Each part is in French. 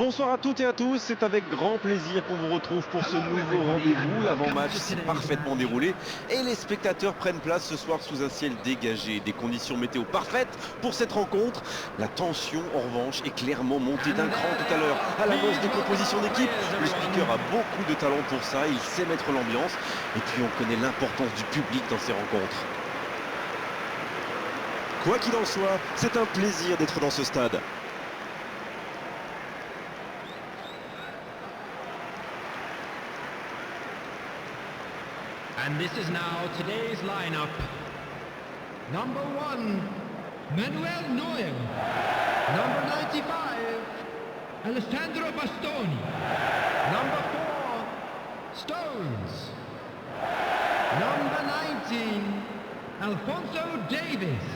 Bonsoir à toutes et à tous, c'est avec grand plaisir qu'on vous retrouve pour ce nouveau rendez-vous. L'avant-match s'est parfaitement déroulé et les spectateurs prennent place ce soir sous un ciel dégagé. Des conditions météo parfaites pour cette rencontre. La tension en revanche est clairement montée d'un cran tout à l'heure. À l'annonce des compositions d'équipe, le speaker a beaucoup de talent pour ça, il sait mettre l'ambiance et puis on connaît l'importance du public dans ces rencontres. Quoi qu'il en soit, c'est un plaisir d'être dans ce stade. And this is now today's lineup. Number 1, Manuel Neuer. Number 95, Alessandro Bastoni. Number 4, Stones. Number 19, Alphonso Davies.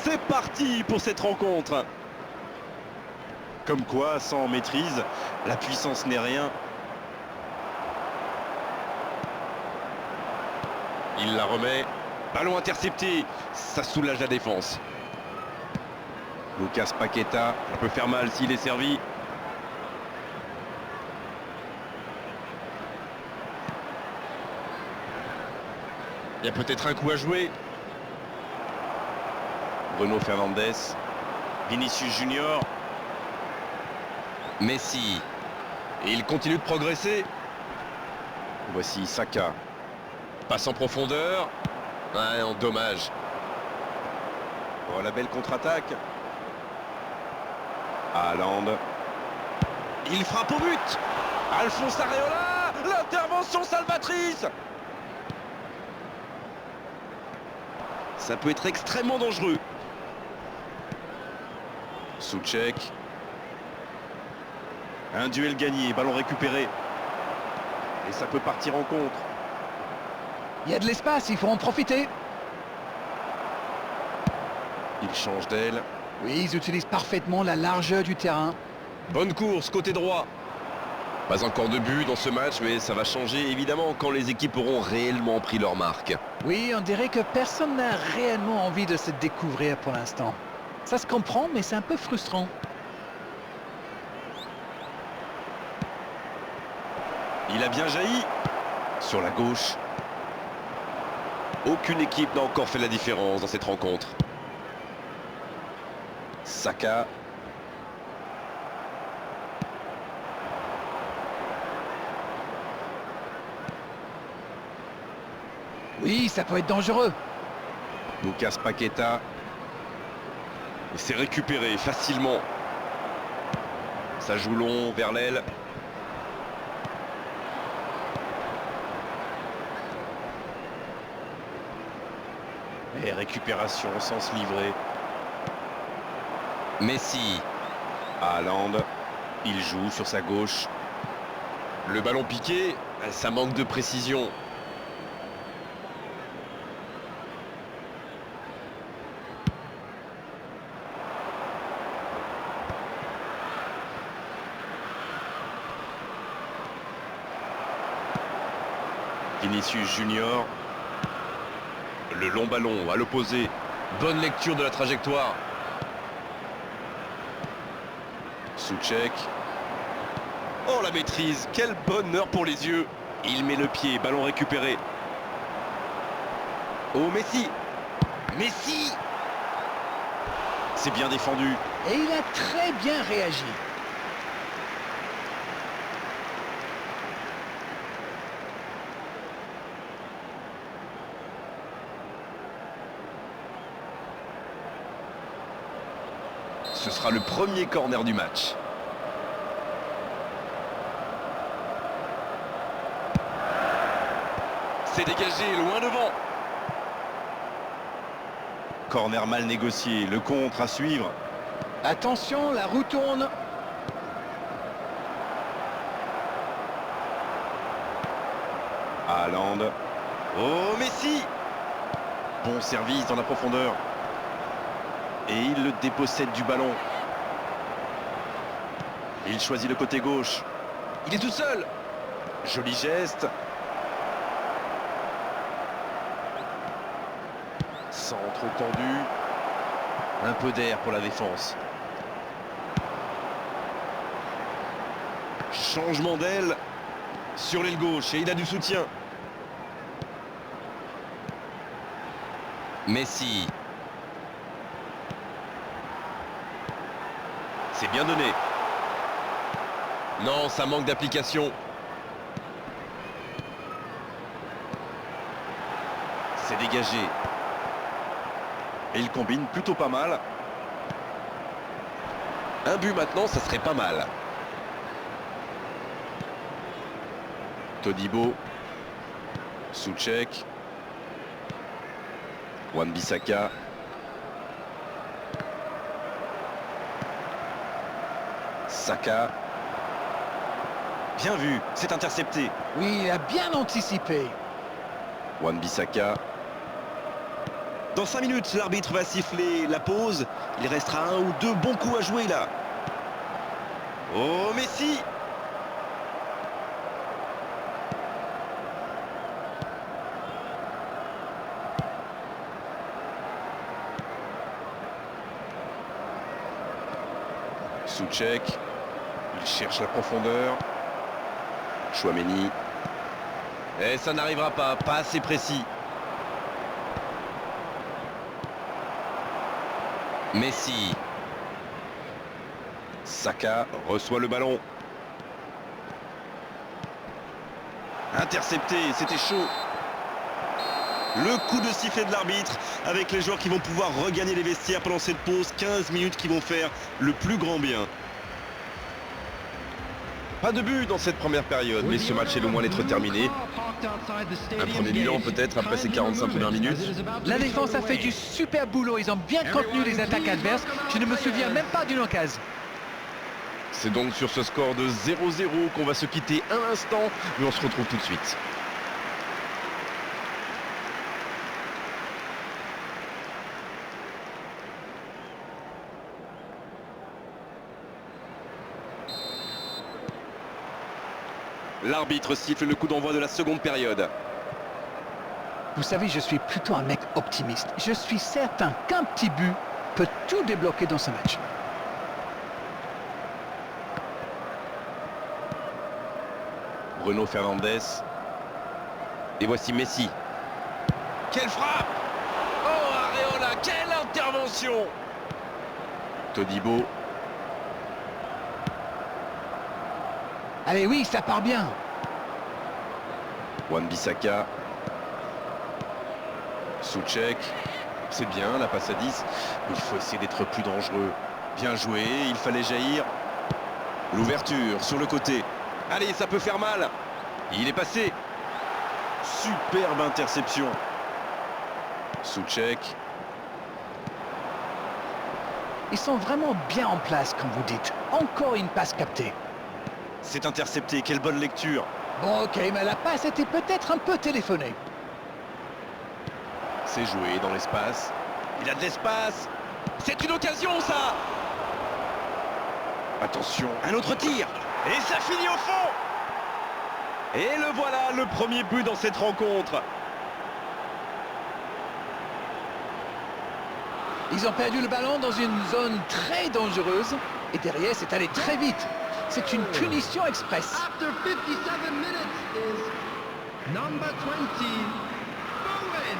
C'est parti pour cette rencontre. Comme quoi, sans maîtrise, la puissance n'est rien. Il la remet. Ballon intercepté. Ça soulage la défense. Lucas Paqueta, ça peut faire mal s'il est servi. Il y a peut-être un coup à jouer. Bruno Fernandes, Vinicius Junior, Messi. Et il continue de progresser. Voici Saka. Passe en profondeur. Ouais, en dommage. Oh, la belle contre-attaque. Haaland. Il frappe au but. Alphonse Areola. L'intervention salvatrice. Ça peut être extrêmement dangereux. Souček. Un duel gagné, ballon récupéré. Et ça peut partir en contre. Il y a de l'espace, il faut en profiter. Il change d'aile. Oui, ils utilisent parfaitement la largeur du terrain. Bonne course, côté droit. Pas encore de but dans ce match, mais ça va changer évidemment quand les équipes auront réellement pris leur marque. Oui, on dirait que personne n'a réellement envie de se découvrir pour l'instant. Ça se comprend, mais c'est un peu frustrant. Il a bien jailli. Sur la gauche. Aucune équipe n'a encore fait la différence dans cette rencontre. Saka. Oui, ça peut être dangereux. Lucas Paqueta. Et c'est récupéré facilement. Ça joue long vers l'aile. Et récupération sans se livrer. Messi. Haaland. Il joue sur sa gauche. Le ballon piqué, ça manque de précision. Vinicius Junior. Le long ballon à l'opposé. Bonne lecture de la trajectoire. Souček. Oh, la maîtrise. Quel bonheur pour les yeux. Il met le pied. Ballon récupéré. Oh, Messi. Messi. C'est bien défendu. Et il a très bien réagi. Ce sera le premier corner du match. C'est dégagé, loin devant. Corner mal négocié, le contre à suivre. Attention, la roue tourne. Haaland. Oh, Messi! Bon service dans la profondeur. Et il le dépossède du ballon. Il choisit le côté gauche. Il est tout seul. Joli geste. Centre tendu. Un peu d'air pour la défense. Changement d'aile sur l'aile gauche et il a du soutien. Messi. C'est bien donné. Non, ça manque d'application. C'est dégagé. Et il combine plutôt pas mal. Un but maintenant, ça serait pas mal. Todibo. Souček. Wan-Bissaka. Saka. Bien vu, c'est intercepté. Oui, il a bien anticipé. Wan-Bissaka. Dans 5 minutes, l'arbitre va siffler la pause. Il restera un ou deux bons coups à jouer là. Oh, Messi! Souček. Il cherche la profondeur. Chouameni. Et ça n'arrivera pas assez précis. Messi. Saka reçoit le ballon. Intercepté, c'était chaud. Le coup de sifflet de l'arbitre avec les joueurs qui vont pouvoir regagner les vestiaires pendant cette pause. 15 minutes qui vont faire le plus grand bien. Pas de but dans cette première période, mais ce match est loin d'être terminé. Un premier bilan peut-être après ces 45 premières minutes. La défense a fait du super boulot. Ils ont bien contenu les attaques adverses. Je ne me souviens même pas d'une occasion. C'est donc sur ce score de 0-0 qu'on va se quitter un instant, mais on se retrouve tout de suite. L'arbitre siffle le coup d'envoi de la seconde période. Vous savez, je suis plutôt un mec optimiste. Je suis certain qu'un petit but peut tout débloquer dans ce match. Bruno Fernandes. Et voici Messi. Quelle frappe! Oh, Areola, quelle intervention! Todibo. Allez, oui, ça part bien. Wan-Bissaka. Souček. C'est bien, la passe à 10. Il faut essayer d'être plus dangereux. Bien joué, il fallait jaillir. L'ouverture sur le côté. Allez, ça peut faire mal. Il est passé. Superbe interception. Souček. Ils sont vraiment bien en place, comme vous dites. Encore une passe captée. C'est intercepté, quelle bonne lecture. Bon, ok, mais la passe était peut-être un peu téléphonée. C'est joué dans l'espace. Il a de l'espace. C'est une occasion, ça. Attention, un autre tir. Et ça finit au fond. Et le voilà, le premier but dans cette rencontre. Ils ont perdu le ballon dans une zone très dangereuse. Et derrière, c'est allé très vite. C'est une punition express. After 57 minutes is number 20, Bowen.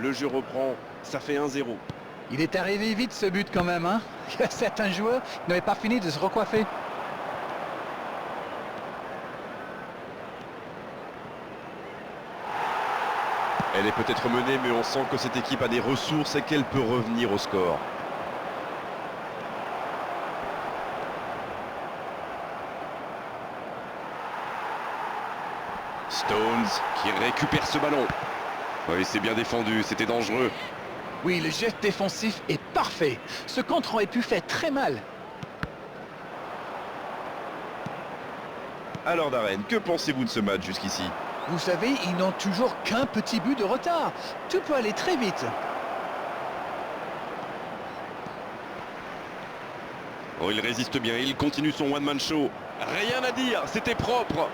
Le jeu reprend, ça fait 1-0. Il est arrivé vite ce but quand même, hein. Certains joueurs n'avaient pas fini de se recoiffer. Elle est peut-être menée, mais on sent que cette équipe a des ressources et qu'elle peut revenir au score. Stones qui récupère ce ballon. Oui, c'est bien défendu, c'était dangereux. Oui, le geste défensif est parfait. Ce contre aurait pu faire très mal. Alors Darren, que pensez-vous de ce match jusqu'ici? Vous savez, ils n'ont toujours qu'un petit but de retard. Tout peut aller très vite. Oh, il résiste bien, il continue son one-man show. Rien à dire, c'était propre.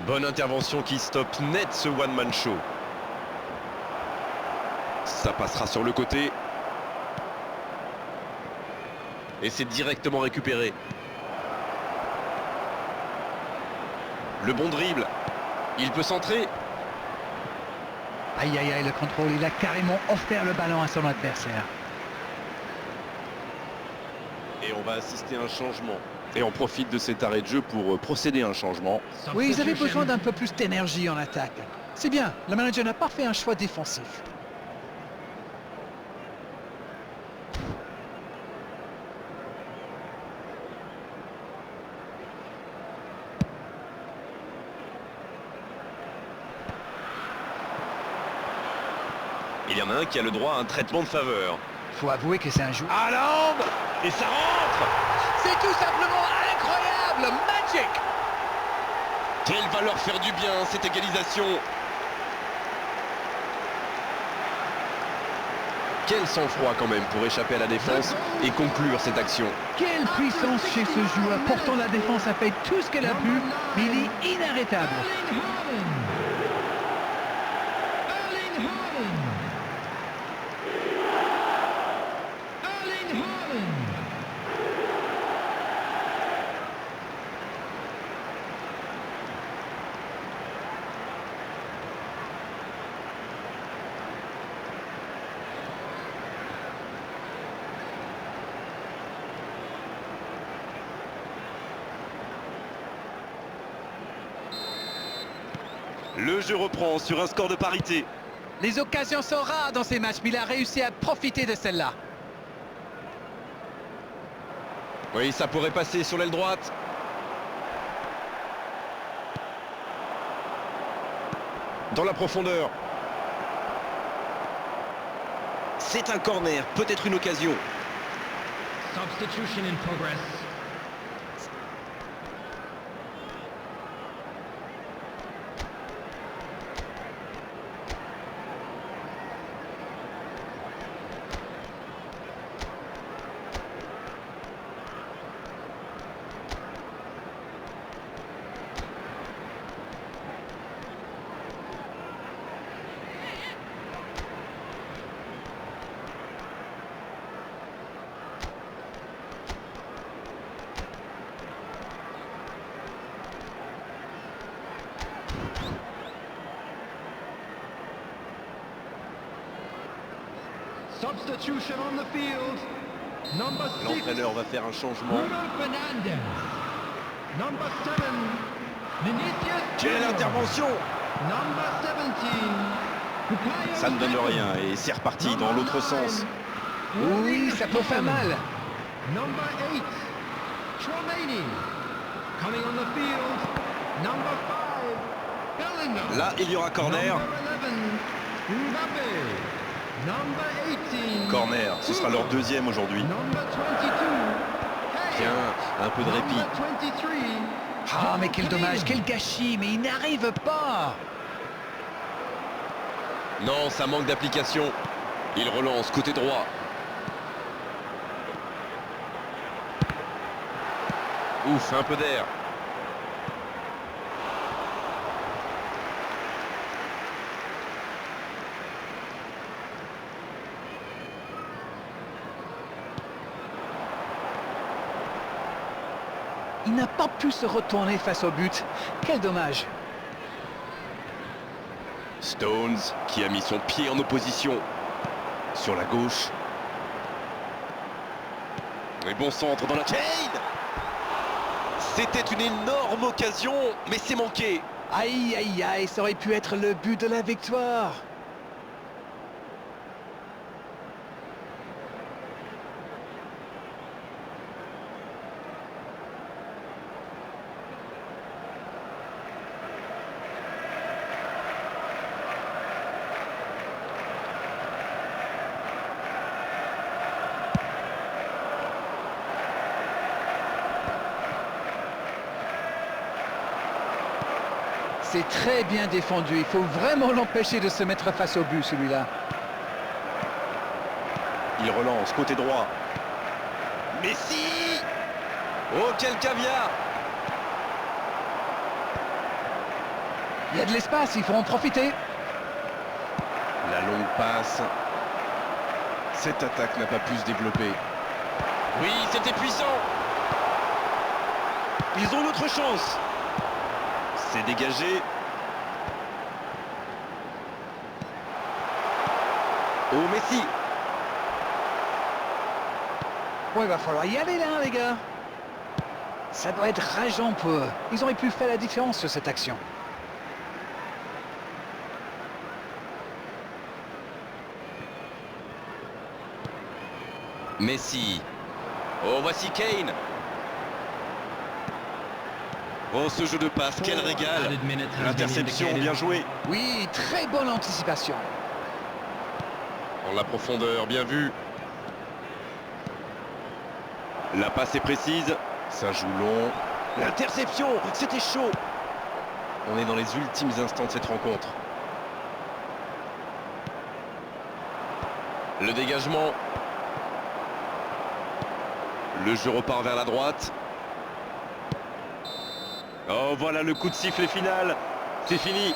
Bonne intervention qui stoppe net ce one-man show. Ça passera sur le côté. Et c'est directement récupéré. Le bon dribble. Il peut centrer. Aïe, aïe, aïe, le contrôle, il a carrément offert le ballon à son adversaire. Et on va assister à un changement. Et on profite de cet arrêt de jeu pour procéder à un changement. Oui, ils avaient besoin d'un peu plus d'énergie en attaque. C'est bien, le manager n'a pas fait un choix défensif. Il y en a un qui a le droit à un traitement de faveur. Faut avouer que c'est un joueur. À l'ambe. Et ça rentre. C'est tout simplement incroyable, magic. Quelle va leur faire du bien cette égalisation. Quel sang-froid quand même pour échapper à la défense et conclure cette action. Quelle puissance chez ce joueur. Pourtant la défense a fait tout ce qu'elle a pu, mais il est inarrêtable. Le jeu reprend sur un score de parité. Les occasions sont rares dans ces matchs, mais il a réussi à profiter de celle-là. Oui, ça pourrait passer sur l'aile droite. Dans la profondeur. C'est un corner, peut-être une occasion. Substitution in progress. Substitution on the field. Number 6. L'entraîneur va faire un changement. Bruno Fernandes. Number 7. Vinicius Quelle Junior. intervention. Number 17. Bukayo Ça ne donne Saka. rien et c'est reparti dans l'autre sens. Oui, ça peut faire mal. Number 8. Chouameni. Coming on the field. Number 5. Bellingham. Là, il y aura corner. Number 11. Mbappé. Number 18. Corner, ce sera leur deuxième aujourd'hui. Number 22. Hey. Tiens, un peu de répit. Number 23. Ah, mais quel dommage, quel gâchis, mais il n'arrive pas. Non, ça manque d'application. Il relance côté droit. Ouf, un peu d'air. Il n'a pas pu se retourner face au but. Quel dommage. Stones qui a mis son pied en opposition. Sur la gauche. Et bon centre dans la Kane. C'était une énorme occasion, mais c'est manqué. Aïe, aïe, aïe, ça aurait pu être le but de la victoire. C'est très bien défendu. Il faut vraiment l'empêcher de se mettre face au but, celui-là. Il relance côté droit. Messi! Oh, quel caviar! Il y a de l'espace, il faut en profiter. La longue passe. Cette attaque n'a pas pu se développer. Oui, c'était puissant. Ils ont notre chance. C'est dégagé. Oh, Messi. Bon, il va falloir y aller là, les gars. Ça doit être rageant pour eux. Ils auraient pu faire la différence sur cette action. Messi. Oh, voici Kane. Oh, ce jeu de passe, quel régal. L'interception, bien joué. Oui, très bonne anticipation. En la profondeur, bien vu. La passe est précise. Ça joue long. L'interception, c'était chaud. On est dans les ultimes instants de cette rencontre. Le dégagement. Le jeu repart vers la droite. Oh, voilà le coup de sifflet final. C'est fini.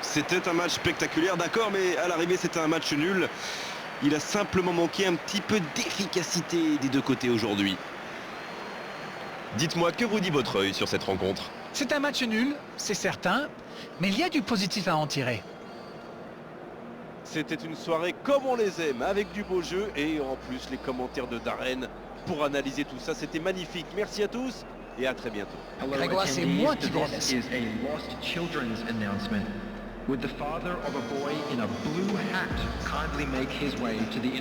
C'était un match spectaculaire, d'accord, mais à l'arrivée, c'était un match nul. Il a simplement manqué un petit peu d'efficacité des deux côtés aujourd'hui. Dites-moi, que vous dit votre œil sur cette rencontre? C'est un match nul, c'est certain, mais il y a du positif à en tirer. C'était une soirée comme on les aime, avec du beau jeu et en plus les commentaires de Darren pour analyser tout ça. C'était magnifique. Merci à tous et à très bientôt. Grégoire, c'est moi qui vous remercie. This is a lost children's announcement. Would the father of a boy in a blue hat kindly make his way to the